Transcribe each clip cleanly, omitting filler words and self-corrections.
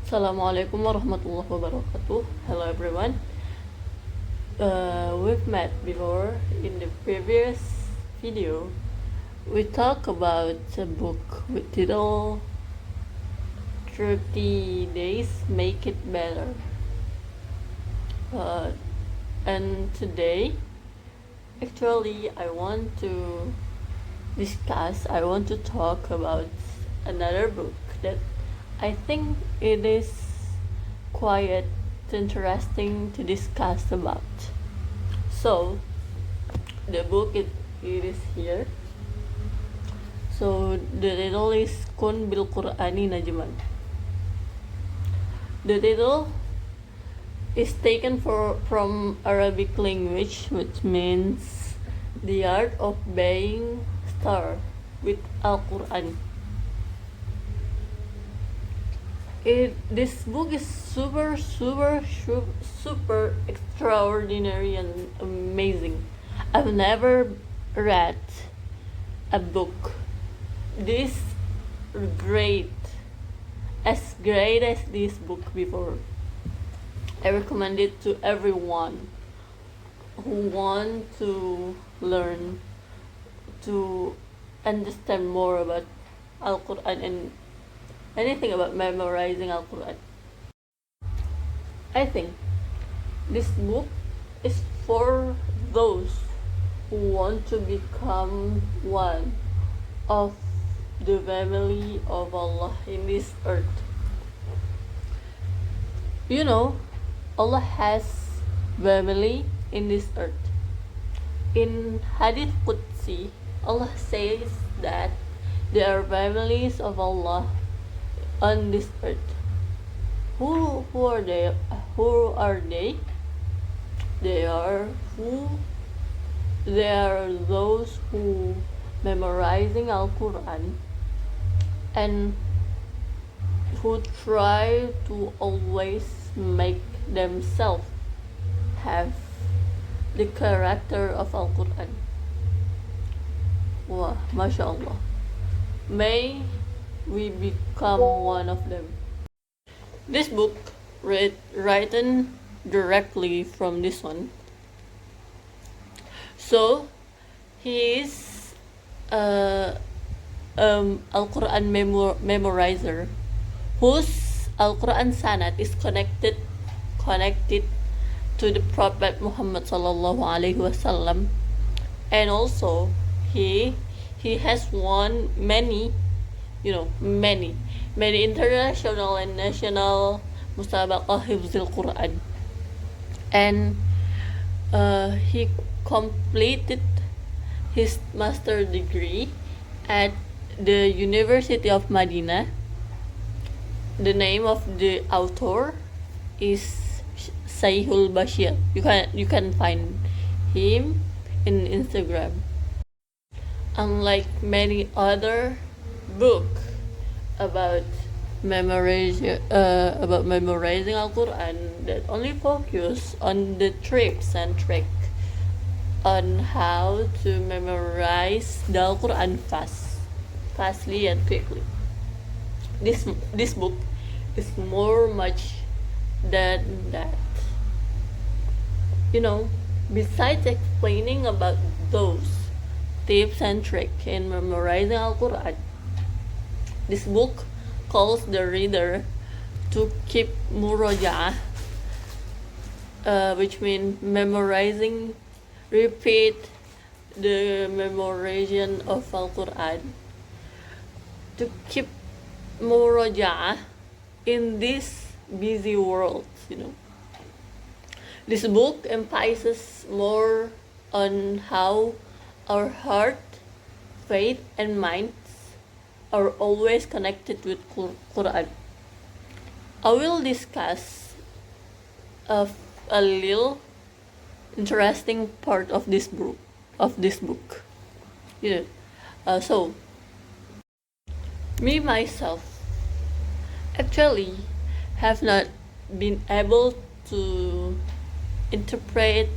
Assalamualaikum warahmatullahi wabarakatuh. Hello everyone. We've met before in the previous video. We talked about a book with title 30 Days Make It Better. And today, actually, I want to talk about another book that I think it is quite interesting to discuss about. So, the book it is here. So, the title is qurani najman. The title is taken from Arabic language, which means the art of being star with Al-Quran. This book is super extraordinary and amazing. I've never read a book this great as this book before. I recommend it to everyone who want to learn to understand more about Al-Quran and anything about memorizing Al-Quran. I think this book is for those who want to become one of the family of Allah in this earth. You know, Allah has family in this earth. In Hadith Qudsi, Allah says that there are families of Allah on this earth. Who are they? They are those who memorizing Al-Quran and who try to always make themselves have the character of Al-Quran. Wow, mashallah. May we become one of them. This book written directly from this one. So he is Al-Quran memorizer whose Al-Quran sanad is connected to the Prophet Muhammad sallallahu alaihi wasallam, and also he has won many international and national musabaqah hifzil Quran, and he completed his master degree at the University of Medina. The name of the author is Saihul Bashir. You can find him in Instagram. Unlike many other books about memorizing Al-Quran that only focus on the tips and tricks on how to memorize the Al-Quran fastly and quickly. This book is much than that. Besides explaining about those tips and tricks in memorizing Al-Quran, this book calls the reader to keep muraja'ah, which means memorizing, repeat the memorization of Al-Quran, to keep muraja'ah in this busy world. This book emphasizes more on how our heart, faith, and minds are always connected with Quran. I will discuss a little interesting part of this book. So me myself actually have not been able to interpret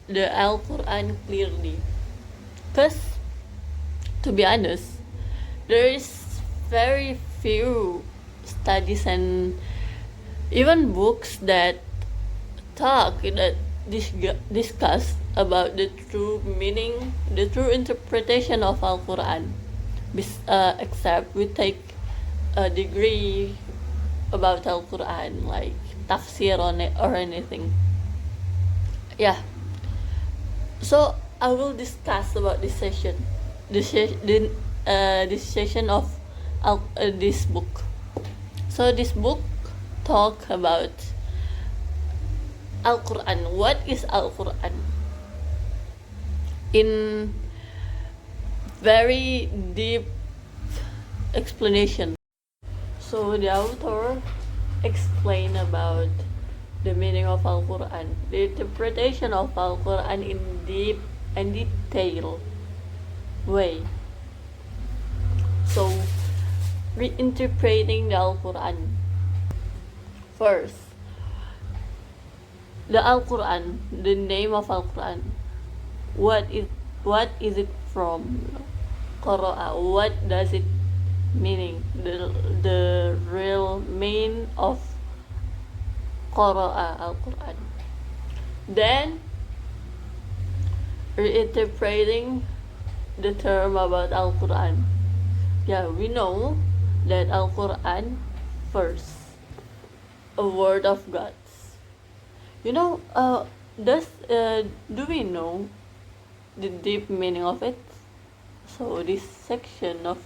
the Al-Quran clearly, because to be honest, there is very few studies and even books that discuss about the true meaning, the true interpretation of Al-Quran. Except we take a degree about Al-Quran, like tafsir on it or anything. Yeah. So I will discuss about this session, this session of this book. So this book talk about Al-Quran. What is Al-Quran? In very deep explanation. So the author explain about the meaning of Al-Quran, the interpretation of Al-Quran in deep and detailed way. So reinterpreting the Al-Quran. First, the Al-Quran, the name of Al-Quran. What is it from? Qara'a. What does it meaning? The real meaning of Qara'a, Al-Quran. Then reinterpreting the term about Al-Quran. Yeah, we know that Al-Quran first, a word of God. You know, do we know the deep meaning of it? So this section of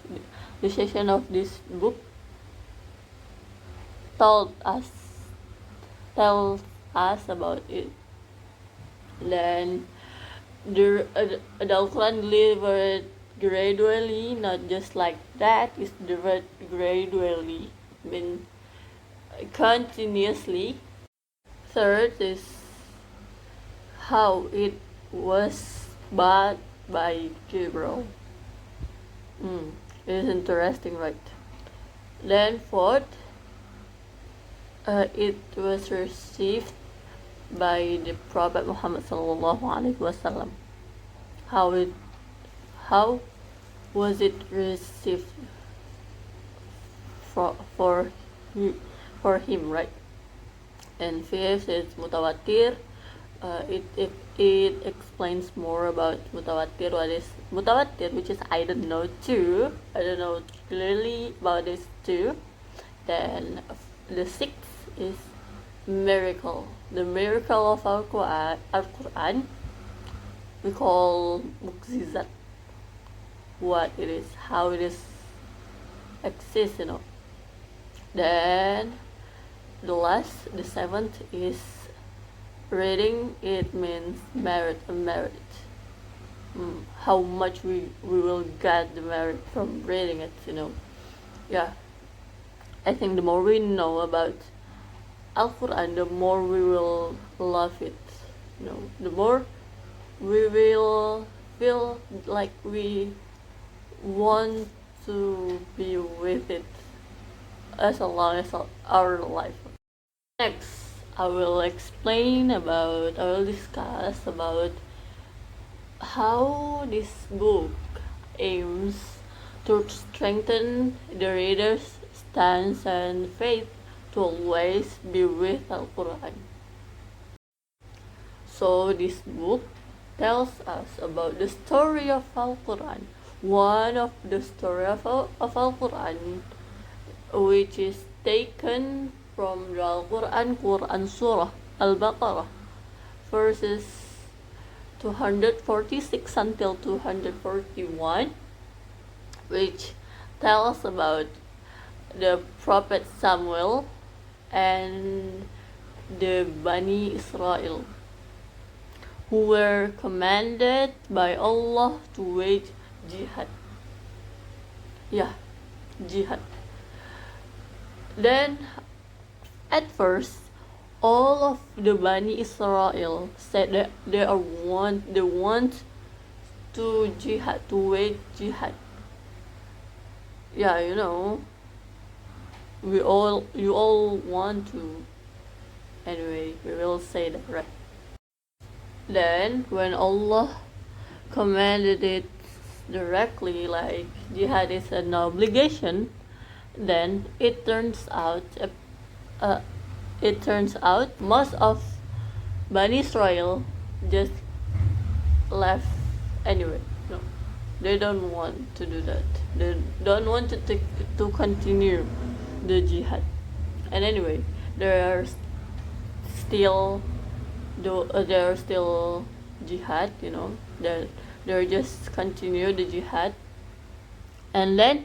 this book tells us about it. Then the Al-Quran delivered gradually, not just like that. It's delivered gradually, mean continuously. Third is how it was bought by Gabriel. It is interesting, right? Then fourth, it was received by the Prophet Muhammad sallallahu alaihi wasallam. How was it received for him, right? And fifth is mutawatir. It explains more about mutawatir. What is mutawatir, which is I don't know too. I don't know clearly about this too. Then the sixth is miracle. The miracle of Al-Quran we call muqjizat. What it is, how it is exists, you know. Then the seventh is reading. It means merit. How much we will get the merit from reading it, you know. Yeah, I think the more we know about Al-Quran, the more we will love it, you know. The more we will feel like we want to be with it as long as our life. Next, I will discuss about how this book aims to strengthen the reader's stance and faith to always be with Al-Quran. So this book tells us about the story of Al-Quran. One of the story of Al-Quran, which is taken from the Quran Surah Al-Baqarah, verses 246 until 241, which tells about the Prophet Samuel and the Bani Israel, who were commanded by Allah to wage jihad. Jihad. Then, at first, all of the Bani Israel said that they want to jihad, to wage jihad. Yeah, you know, you all want to. Anyway, we will say that, right? Then, when Allah commanded it directly, like jihad is an obligation, Then it turns out most of Bani Israel just left anyway. No, they don't want to do that. They don't want to continue the jihad. And anyway, there are still there are still jihad. They're just continue the jihad, and then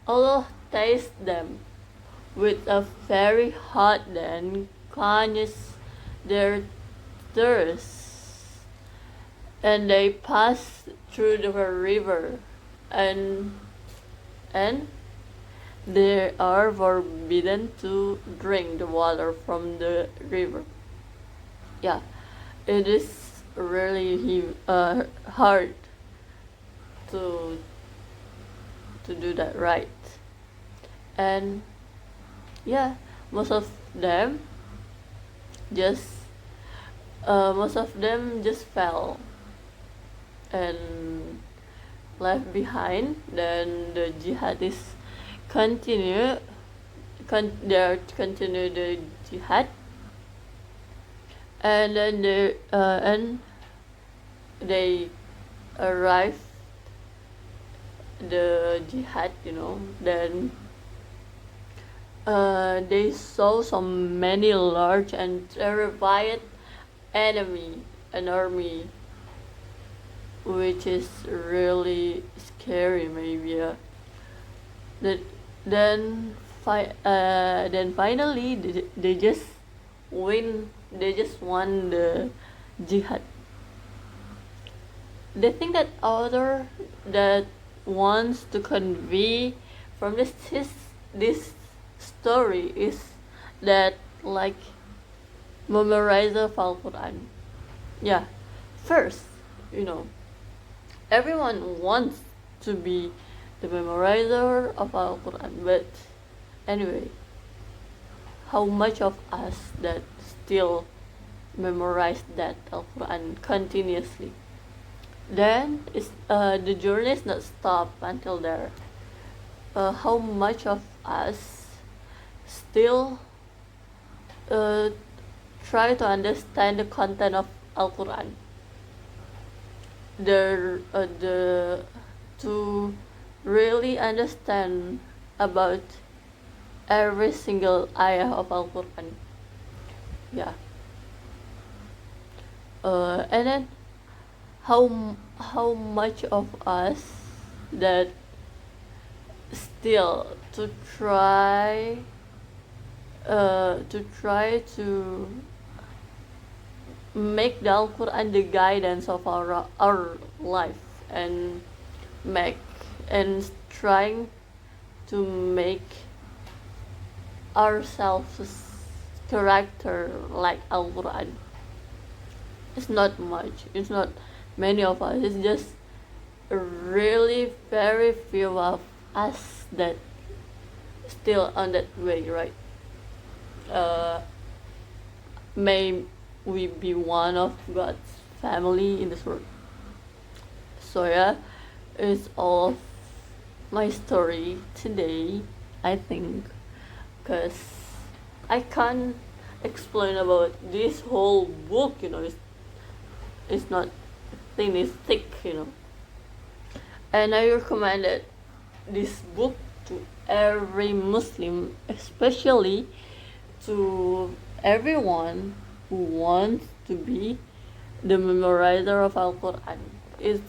Allah tastes them with a very hot, then quenches their thirst, and they pass through the river, and and they are forbidden to drink the water from the river. Yeah, it is really hard to do that right. And yeah, most of them just fell and left behind. Then the jihadists continue the jihad, and then they arrive the jihad. Then they saw so many large and terrified an army, which is really scary, maybe. Yeah. Then finally they just win. They just won the jihad. The thing that author that wants to convey from this story is that, like, memorizer of Al-Quran. Yeah, first, everyone wants to be the memorizer of Al-Quran, but anyway, how much of us that still memorize that Al-Quran continuously? Then the journey is not stopped until there. How much of us still try to understand the content of Al-Quran? To really understand about every single ayah of Al-Quran. Yeah. And then how much of us that still to try to make the Al-Quran the guidance of our life, and trying to make ourselves character like Al-Quran. It's not much. It's not many of us. It's just really very few of us that still on that way, right? May we be one of God's family in this world. So yeah, it's all of my story today, I think, because I can't explain about this whole book. It's not thin, it's thick. And I recommended this book to every Muslim, especially to everyone who wants to be the memorizer of Al-Quran. It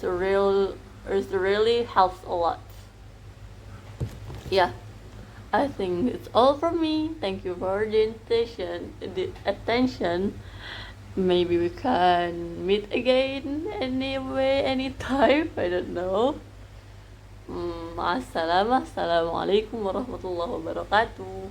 really helps a lot. Yeah, I think it's all from me. Thank you for the attention. Maybe we can meet again anyway, anytime. I don't know. Assalamualaikum warahmatullahi wabarakatuh.